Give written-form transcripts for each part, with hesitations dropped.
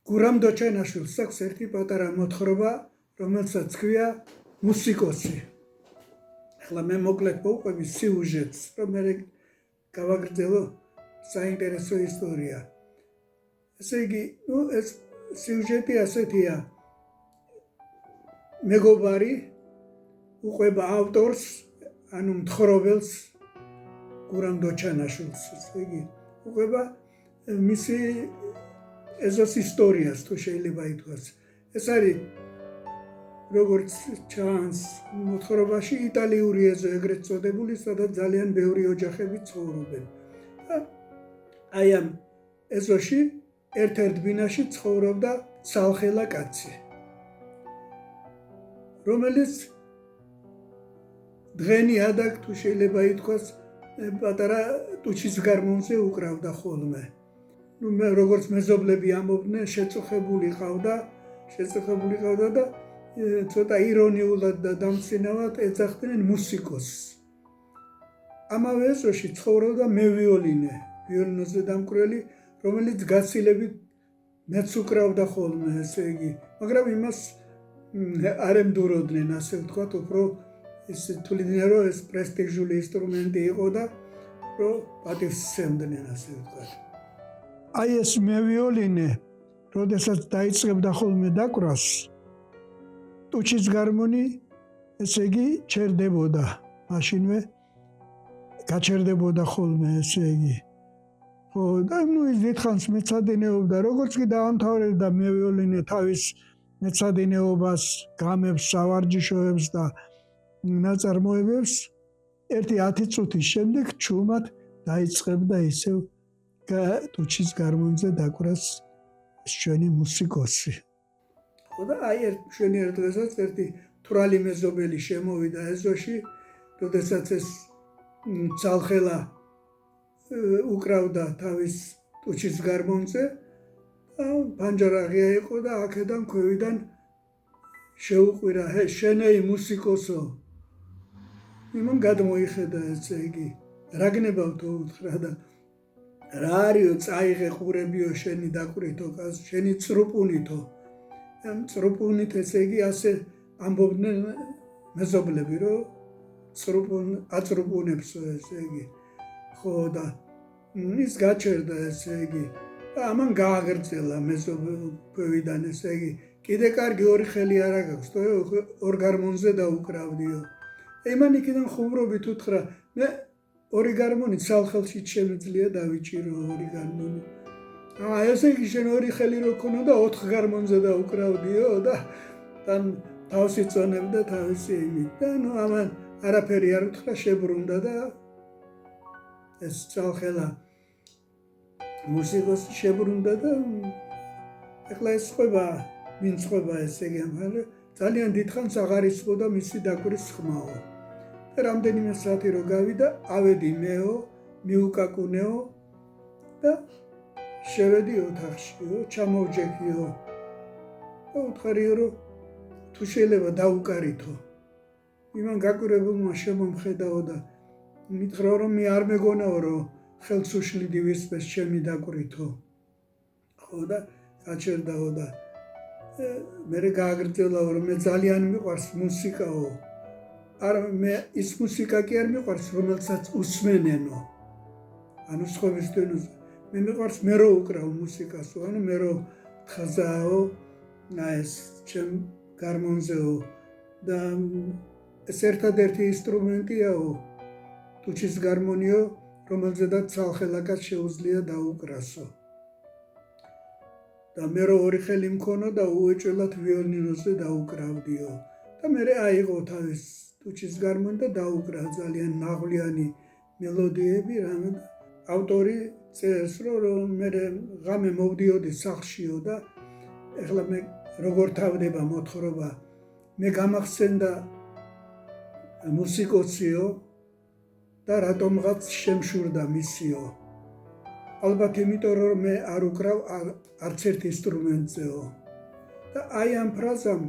გურამ დოჩენაშვილს აქვს ერთი პატარა მოთხრობა, რომელსაც ქვია მუსიკოსი. ახლა მე მოკლედ მოვყვები სიუჟეტს, რომ მე გავაგრძელო საინტერესო ისტორია. ესე იგი, ეს სიუჟეტი ასეთია. მეგობარი უყვება ავტორს, ანუ მთხრობელს გურამ დოჩენაშვილს, ესე იგი, უყვება მისი ეზოს ისტორიას, თუ შეიძლება ითქვას. ეს არის როგორც ჩანს მოთხრობაში იტალიური ეზო ეგრეთ წოდებული, სადაც ძალიან ბევრი ოჯახები ცხოვრობენ. აი ამ ეზოში ერთ-ერთ ბინაში ცხოვრობდა ცალხელა კაცი, რომელიც დღენიადა, თუ შეიძლება ითქვას, პატარა ტუჩის გარმონზე უკრავდა ხოლმე. როგორც მეზობლები ამბობდნენ, შეწუხებული ყავდა და ცოტა ირონიულად და დამცინავად ეძახდნენ მუსიკოსს. ამავე ეზოში ცხოვრობდა მევიოლინე, ვიოლინოზე დამკვირველი, რომელიც გაცილებით მეც უკრავდა ხოლმე, ესე იგი, მაგრამ იმას არ ემდუროდნენ, ასე ვთქვათ, უფრო თვლიდნენ, რომ ეს პრესტიჟული ინსტრუმენტი იყო და რომ პატივს სცემდნენ, ასე ვთქვათ. აი ეს მევიოლინე, როდესაც დაიწყებდა ხოლმე დაკვრას, ტუჩის გარმონი, ესე იგი, ჩერდებოდა, მაშინვე გაჩერდებოდა ხოლმე, ესე იგი. ხო, და ის დიდხანს მეცადინეობდა, როგორც კი დაამთავრებდა მევიოლინე თავის მეცადინეობას, გამებს, სავარჯიშოებს და ნაწარმოებებს, ერთი 10 წუთის შემდეგ ჩუმად დაიწყებდა ისევ ტუჩის გარმონზე დაკვრას ჩვენი მუსიკოსი. ხო და აი ჩვენი ერთ დღესაც ერთი თვრალი მეზობელი შემოვიდა ეზოში, როდესაც ეს ცალხელა უკრავდა თავის ტუჩის გარმონზე და პანჯარაღია იყო და აქედან ქვევიდან შეუყვირა, შენეი მუსიკოსო. იმან გადმოიხედა, ესე იგი, რა გნებავთო უთხრა და რა არისო, წაიღე ყურებიო შენი დაკვრითო, შენი წრუპუნითო. ამ წრუპუნით, ესე იგი, ასე ამბობდნენ მეზობლები, რომ აწრუპუნებსო, ესე იგი. ხო და ის გაჩერდა, ესე იგი, და ამან გააღრძელა მეზობლიდან, ესე იგი, კიდე კარგი ორი ხელი არ აქვს, ორ გარმონზე დაუკრავდიო. იმან იქიდან ხუმრობით უთხრა, მე ორი გარმონი ცალხელში შემიძლია დავიჭირო ორი გარმონი. ესე იგი, შენ ორი ხელი რო ქონოდა, 4 გარმონზე დაუკრავდიო და თან თავს იწონებდა თავისი იმით. და ამან არაფერი არ უთხრა, შებრუნდა და ეს ცალხელა მუსიკოსი შებრუნდა და ეხლა ეს ხვება, ვინ ხვება, ესე იგი, ძალიან დიდხანს აღარ იცოდა მისი დაკვრის ხმაო. და რამდენიმე საათი რო გავიდა, ავედი მეო, მიუკაკუნეო და შევედი ოთახშიო, ჩამოვჯექიო და უთხარიო, რომ თუ შეიძლება დაუკარითო. იმან გაკვირებულმა შემომხედაო და მითხრა, რომ მე არ მეგონაო, რომ ხელს უშლიდი ვისպես ჩემი დაკვრითო. ხო და გაჩერდაო და მე გააგრძელაო, რომ მე ძალიან მიყვარს მუსიკაო. არა, მე ის მუსიკა კი არ მიყვარს, რომელსაც უსმენენო. ანუ სხვების დენოს მე მიყვარს მე რო უკრავ მუსიკასო, ანუ მე რო ხაზაო, ეს ჩემ გარმონზეო და ეს ერთადერთი ინსტრუმენტიაო, ტუჩის გარმონიო, რომელზედაც ცალხელაკაც შეუძლია დაუკრასო. და მე რო ორი ხელი მქონო და უეჭველად ვიოლინოზე დაუკრავდიო. და მე აიღო თავის ტუჩის გარმონი და დაუკრა ძალიან ნაღვლიანი მელოდიები, რამე ავტორი წერს, რომ მე ღამე მოვდიოდი სახლშიო და ეხლა მე როგორ თავდება მოთხრობა, მე გამახსენდა მუსიკოსიო და რატომღაც შემშურდა მისიო. ალბათ იმიტომ, რომ მე არ უკრავ არც ერთ ინსტრუმენტზეო. და აი ამ ფრაზამ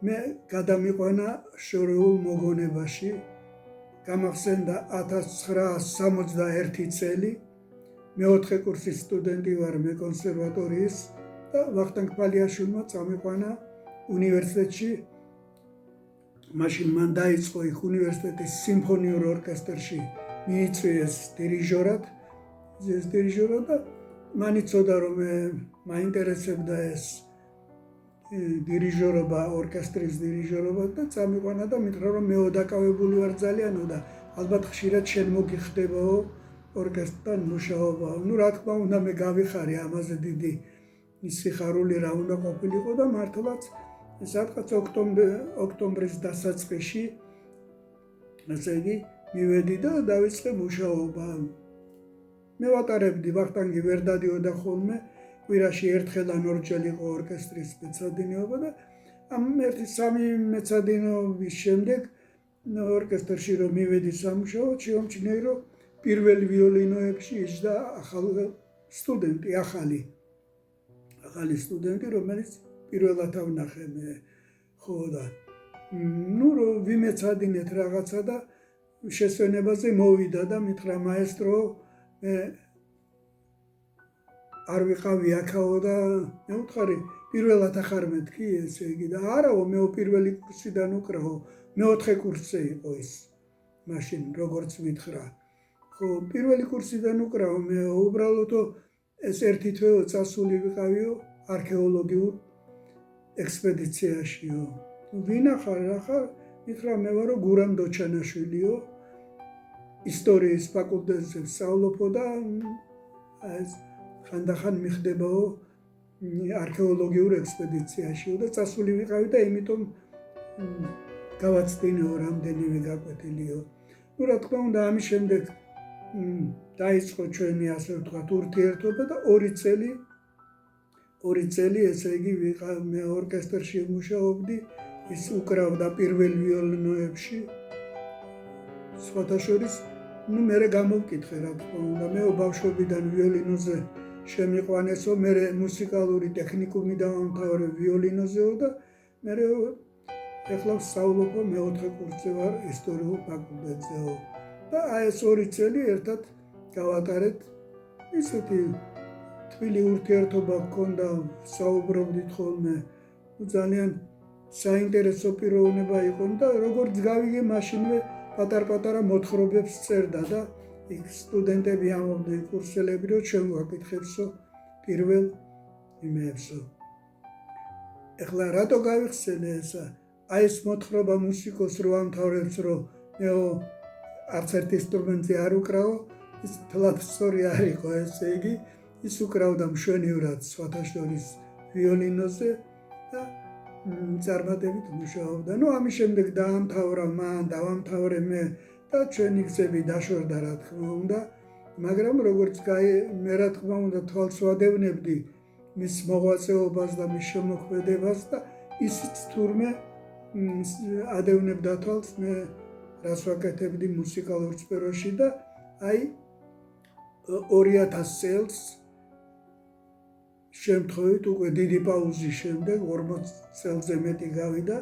მე გადამიყვანა შორეულ მოგონებაში, გამახსენდა 1961 წელი, მე 4 კურსის სტუდენტი ვარ მე კონსერვატორიის და ვახტანგ ფალიაშვილმა წამიყვანა უნივერსიტეტში. მაშინ მან დაიწყო იქ უნივერსიტეტის სიმფონიურ ორკესტრში მიიწვიეს დირიჟორად და მან იცოდა რომ მაინტერესებდა ეს დირიჟორობა, ორკესტრის დირიჟორობა და წამიყვანა და მითხრა რომ მეო დაკავებული ვარ ძალიანო და ალბათ ხშირად შენ მოგიხდებაო ორკესტრთან მუშაობა. რა თქმა უნდა მე გავიხარე ამაზე დიდი სიხარული რა უნდა ყოფილიყო და მართლაც სადღაც ოქტომბრის დასაწყისში ასე იგი მივედი და დავიწყე მუშაობა. მე ვატარებდი, ვახტანგი ვერ დადიოდა ხოლმე, კვირაში ერთხელ ან ორჯერ იყო ორკესტრის მეცადინეობა და ამ 1-3 მეცადინეობის შემდეგ ორკესტრში რომ მივედი სამუშაოდ, შეამჩნიე რომ პირველ ვიოლინოებში იჯდა ახალი სტუდენტი, რომელიც პირველად ავნახე მე. ხო და რომ ვიმეცადინეთ რაღაცა და შესვენებაზე მოვიდა და მითხრა მაესტრო მე არ ვიყავი აქაო და მე ვუთხარი პირველად ახარ მეთქი ესე იგი და არაო მე პირველი კურსიდან უკრავო მეოთხე კურსზე იყო ის მაშინ როგორც მითხრა ხო პირველი კურსიდან უკრავო მე უბრალოდ ეს ერთი თვეო წასული ვიყავიო არქეოლოგიურ ექსპედიციაშიო ვინ ახარ მითხრა მე ვარო გურამ დოჩანაშვილიო ისტორიის ფაკულტეტზე ვსწავლობო და ეს ხანდახან მიხდებაო არქეოლოგიურ ექსპედიციაშიო და წასული ვიყავი და იმიტომ გავაცდინეო რამდენიმე გაკვეთილიო. რა თქმა უნდა ამის შემდეგ დაიწყო ჩვენი ასე ვთქვათ ურთიერთობა და 2 წელი ესე იგი მე ორკესტრში მუშაობდი ის უკრავდა პირველ ვიოლინოებში სხვათა შორის მე გამოვკითხე რა თქმა უნდა მე ბავშვობიდან ვიოლინოზე შემიყვანესო მე მუსიკალური ტექნიკუმი დავამთავრე ვიოლინოზეო და მე ეხლა ვსწავლობ მეოთხე კურსზე ვარ ისტორიულ ფაკულტეტზეო და ეს 2 წელი ერთად გავატარეთ ისეთი თბილი ურთიერთობა გქონდა საუბრობდით ხოლმე ძალიან საინტერესო პიროვნება იყო და როგორც გავიგე მაშინვე პატარ-პატარა მოთხრობებს წერდა და იქ სტუდენტები ამბობდნენ კურსელები რომ ჩვენ ვაკითხებსო პირველ იმეებსო. ეხლა რატო გავიხსენე ესა? აი ეს მოთხრობა მუსიკოს რო ამთავრებს რომ მეო არც ერთ ინსტრუმენტზე არ უკრავო, ის თლად სწორი არ იყო ესე იგი, ის უკრავდა მშვენივრად სხვათა შორის ვიოლინოზე და წარმატებით მუშაობდა. ამის შემდეგ დავამთავრე მე და ჩვენი გზები დაშორდა რა თქმა უნდა, მაგრამ როგორც მე რა თქმა უნდა თვალს ვადევნებდი მის მოღვაწეობას და მის შემოქმედებას და ისიც თურმე ადევნებდა თვალს მე რას ვაკეთებდი მუსიკალურ სფეროში და აი 2000 წელს შემთხვევით უკვე დიდი პაუზის შემდეგ 40 წელზე მეტი გავიდა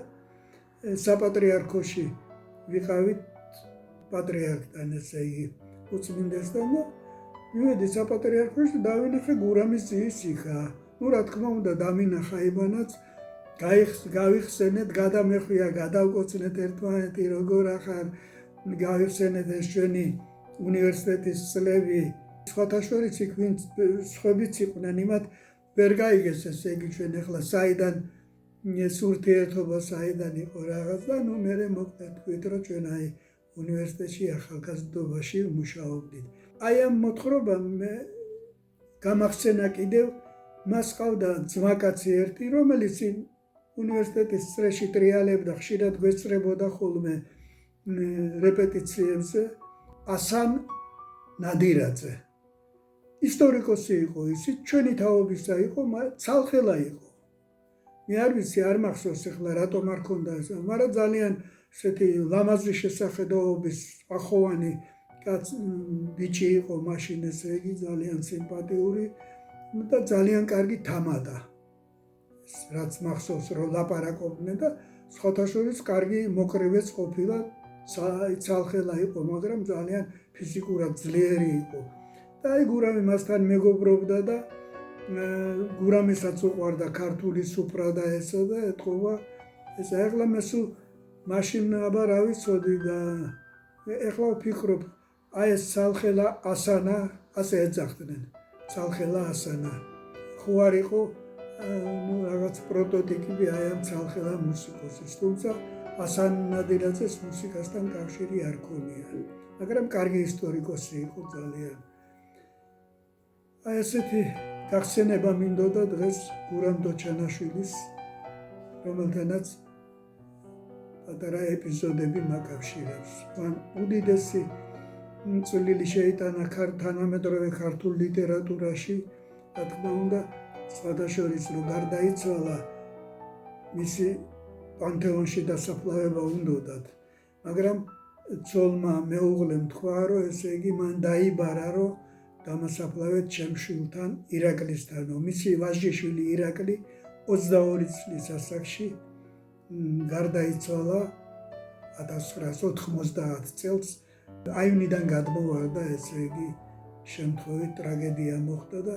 საპატრიარქოში ვიყავით პატრიარქთან ესე იგი უწმინდესთან და მივედი საპატრიარქოში და დავინახე გურამის ძის იქა. რა თქმა უნდა დამინახა იმანაც გავიხსენეთ, გადამეხვია, გადავკოცნეთ ერთმანეთი როგორ ახარ გავიხსენეთ ეს ჩვენი უნივერსიტეტის წლები. სხვათა შორის იქ ვინც სხვებიც იყვნენ იმათ ვერ გაიგეს ესე იგი ჩვენ ახლა საიდან ეს ურთიერთობა საიდან იყო რაღაც და მე მოვკვდით რომ ჩვენ აი უნივერსიტეტში ახალგაზრდობაში მუშაობდით. აი ამ მოთხრობამ მე გამახსენა კიდევ მას ყავდა ძმაკაცი ერთი რომელიც უნივერსიტეტის წრეში ტრიალებდა ხშირად გვესწრებოდა ხოლმე რეპეტიციებზე ასან ნადირაძე. ისტორიკოსი იყო ისიც ჩვენი თაობისა იყო, ცალხელა იყო. მე არ ვიცი არ მახსოვს ახლა რატომ არ ქონდა ეს, მაგრამ ძალიან ესეთი ლამაზი შესახედაობის ახოვანი ბიჭი იყო მაშინ ესე იგი ძალიან სიმპათიური და ძალიან კარგი თამადა. რაც მახსოვს რომ ლაპარაკობდნენ და სხვათა შორის კარგი მოკრივეც ყოფილა, ცალხელა იყო, მაგრამ ძალიან ფიზიკურად ძლიერი იყო. და აი გურამი მასთან მეგობრობდა და გურამისაც უყვარდა ქართული სუფრა და ესა და ეთქობა ეს ახლა მე სულ მაშინ აბა რა ვიცოდი და ეხლა ვფიქრობ აი ეს ცალხელა ასანა ასე ეძახდნენ ცალხელა ასანა ხო არ იყო რაღაც პროტოტიპი აი ამ ცალხელა მუსიკოსის თუმცა ასან ნადირაძეს მუსიკასთან კავშირი არ ქონია მაგრამ კარგი ისტორიკოსი იყო ძალიან აი ესეთი გახსენება მინდოდა დღეს გურამ დოჩანაშვილის რომელთანაც პატარა ეპიზოდები მაკავშირებს მან უდიდესი წვლილი შეიტანა თანამედროვე ქართულ ლიტერატურაში რა თქმა უნდა სხვადასხვა რომ გარდაიცვალა მისი პანთეონში დასაფლავება უნდოდათ მაგრამ ძოლმა მეუღლემ თქვა რომ ესე იგი მან დაიბარა რომ დამასაფლავეთ ჩემ შვილთან ირაკლისთანო მისი ვაჟიშვილი ირაკლი 22 წლის ასაკში გარდაიცვალა 1990 წელს აივნიდან გადმოვარდა ესე იგი შემთხვევით ტრაგედია მოხდა და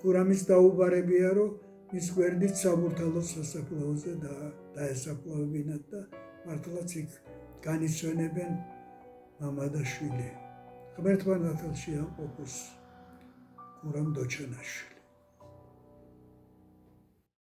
გურამის დაუბარებია რომ მის გვერდით საბურთალოს სასაფლაოზე დაესაფლავებინათ და მართლაც იქ განისვენებენ მამა და შვილი ღმერთმა ნათელში ამყოფოს გურამ დოჩანაშვილი